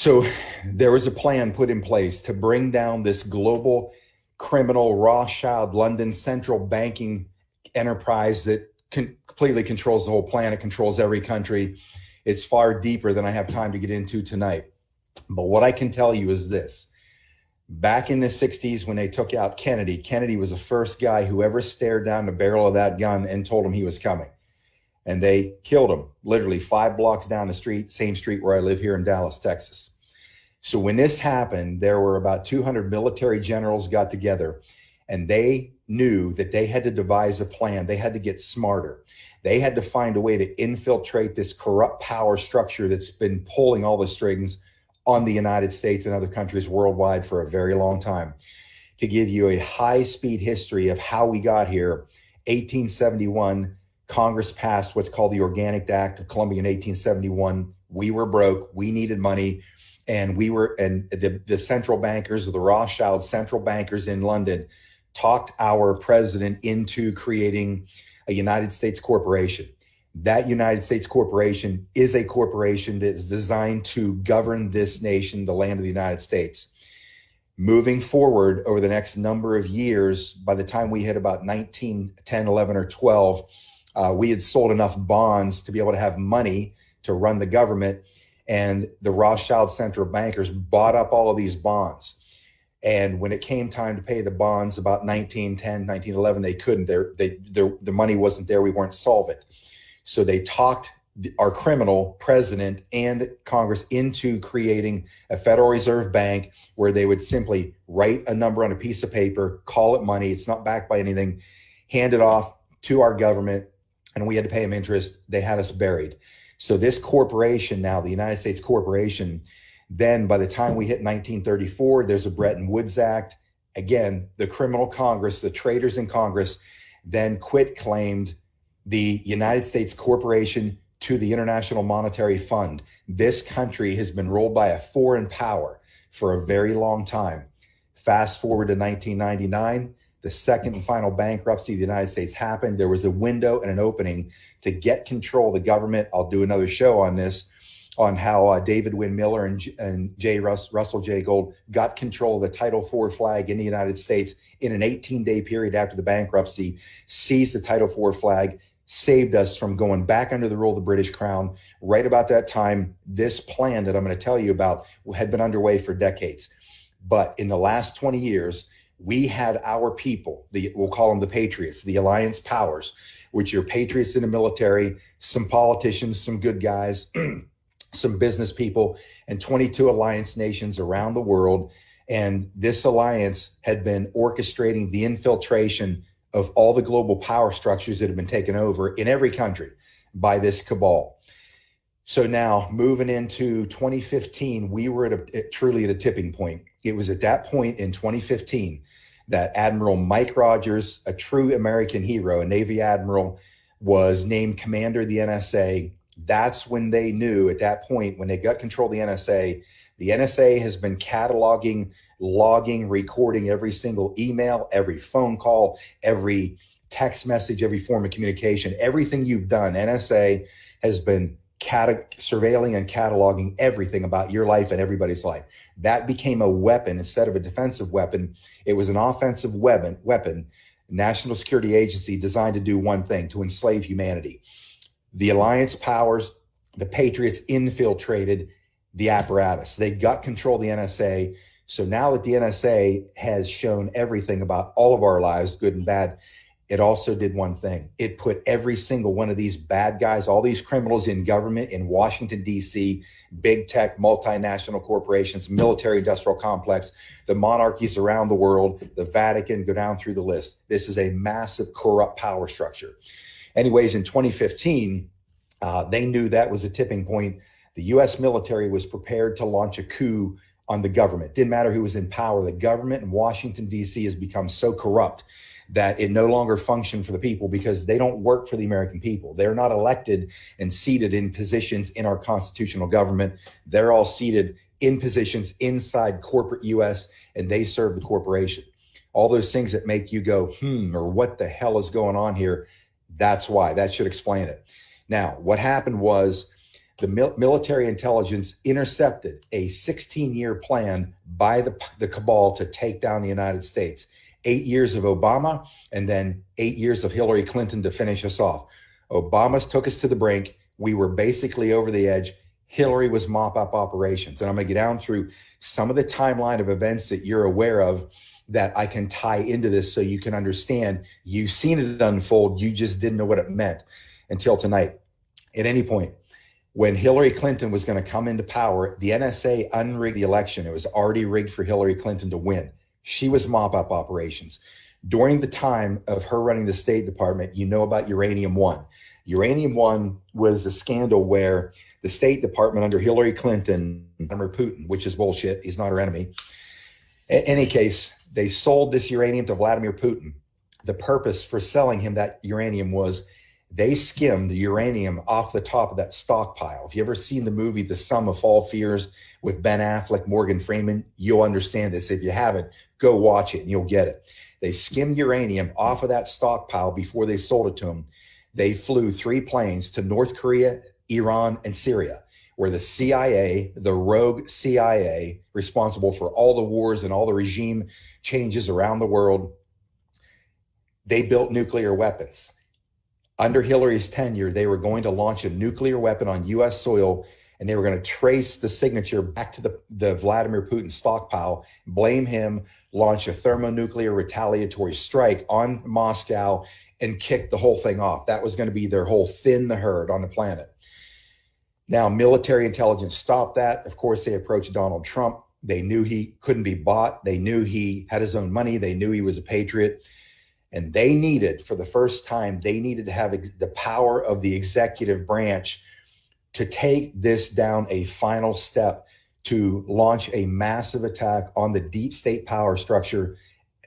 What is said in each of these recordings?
So there was a plan put in place to bring down this global criminal Rothschild London central banking enterprise that completely controls the whole planet, controls every country. It's far deeper than I have time to get into tonight. But what I can tell you is this. Back in the 60s, when they took out Kennedy, Kennedy was the first guy who ever stared down the barrel of that gun and told him he was coming. And they killed him literally 5 blocks down the street, same street where I live here in Dallas, Texas. So when this happened, there were about 200 military generals got together, and they knew that they had to devise a plan. They had to get smarter. They had to find a way to infiltrate this corrupt power structure that's been pulling all the strings on the United States and other countries worldwide for a very long time. To give you a high-speed history of how we got here, 1871, Congress passed what's called the Organic Act of Columbia in 1871. We were broke. We needed money. And the central bankers, the Rothschild central bankers in London, talked our president into creating a United States corporation. That United States corporation is a corporation that is designed to govern this nation, the land of the United States. Moving forward over the next number of years, by the time we hit about 1910, 11, or 12, we had sold enough bonds to be able to have money to run the government. And the Rothschild central bankers bought up all of these bonds. And when it came time to pay the bonds about 1910, 1911, they couldn't. The money wasn't there. We weren't solvent. So they talked our criminal president and Congress into creating a Federal Reserve Bank where they would simply write a number on a piece of paper, call it money. It's not backed by anything, hand it off to our government, and we had to pay them interest. They had us buried. So this corporation now, the United States corporation, then by the time we hit 1934, there's a Bretton Woods Act. Again, the criminal Congress, the traitors in Congress, then quit claimed the United States corporation to the International Monetary Fund. This country has been ruled by a foreign power for a very long time. Fast forward to 1999. The second and final bankruptcy of the United States happened. There was a window and an opening to get control of the government. I'll do another show on this, on how David Wynn Miller and Russell J. Gold got control of the Title IV flag in the United States in an 18-day period after the bankruptcy, seized the Title IV flag, saved us from going back under the rule of the British Crown. Right about that time, this plan that I'm going to tell you about had been underway for decades. But in the last 20 years, we had our people, we'll call them the patriots, the alliance powers, which are patriots in the military, some politicians, some good guys, some business people, and 22 alliance nations around the world. And this alliance had been orchestrating the infiltration of all the global power structures that have been taken over in every country by this cabal. So now moving into 2015, we were truly at a tipping point. It was at that point in 2015 that Admiral Mike Rogers, a true American hero, a Navy admiral, was named commander of the NSA. That's when they knew at that point, when they got control of the NSA has been cataloging, logging, recording every single email, every phone call, every text message, every form of communication, everything you've done. NSA has been surveilling and cataloging everything about your life and everybody's life. That became a weapon instead of a defensive weapon. It was an offensive weapon, national security agency designed to do one thing, to enslave humanity. The alliance powers, the patriots infiltrated the apparatus. They got control of the NSA. So now that the NSA has shown everything about all of our lives, good and bad, it also did one thing. It put every single one of these bad guys, all these criminals in government in Washington, D.C., big tech, multinational corporations, military industrial complex, the monarchies around the world, the Vatican, go down through the list. This is a massive corrupt power structure. Anyways, in 2015, they knew that was a tipping point. The U.S. military was prepared to launch a coup on the government. Didn't matter who was in power. The government in Washington, D.C. has become so corrupt that it no longer functioned for the people because they don't work for the American people. They're not elected and seated in positions in our constitutional government. They're all seated in positions inside corporate U.S. and they serve the corporation. All those things that make you go, or what the hell is going on here? That's why. That should explain it. Now, what happened was The military intelligence intercepted a 16-year plan by the cabal to take down the United States. 8 years of Obama and then 8 years of Hillary Clinton to finish us off. Obama took us to the brink. We were basically over the edge. Hillary was mop-up operations. And I'm going to get down through some of the timeline of events that you're aware of that I can tie into this so you can understand. You've seen it unfold. You just didn't know what it meant until tonight. At any point, when Hillary Clinton was going to come into power, the NSA unrigged the election. It was already rigged for Hillary Clinton to win. She was mop-up operations. During the time of her running the State Department, you know about Uranium One. Uranium One was a scandal where the State Department under Hillary Clinton, Vladimir Putin, which is bullshit, he's not her enemy. In any case, they sold this uranium to Vladimir Putin. The purpose for selling him that uranium was they skimmed the uranium off the top of that stockpile. If you ever seen the movie The Sum of All Fears with Ben Affleck, Morgan Freeman, you'll understand this. If you haven't, go watch it and you'll get it. They skimmed uranium off of that stockpile before they sold it to them. They flew 3 planes to North Korea, Iran, and Syria, where the CIA, the rogue CIA, responsible for all the wars and all the regime changes around the world, they built nuclear weapons. Under Hillary's tenure, they were going to launch a nuclear weapon on U.S. soil, and they were going to trace the signature back to the Vladimir Putin stockpile, blame him, launch a thermonuclear retaliatory strike on Moscow, and kick the whole thing off. That was going to be their whole thin the herd on the planet. Now, military intelligence stopped that. Of course, they approached Donald Trump. They knew he couldn't be bought. They knew he had his own money. They knew he was a patriot. And they needed, for the first time, they needed to have the power of the executive branch to take this down a final step to launch a massive attack on the deep state power structure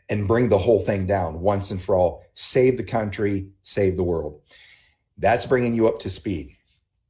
and bring the whole thing down once and for all. Save the country, save the world. That's bringing you up to speed.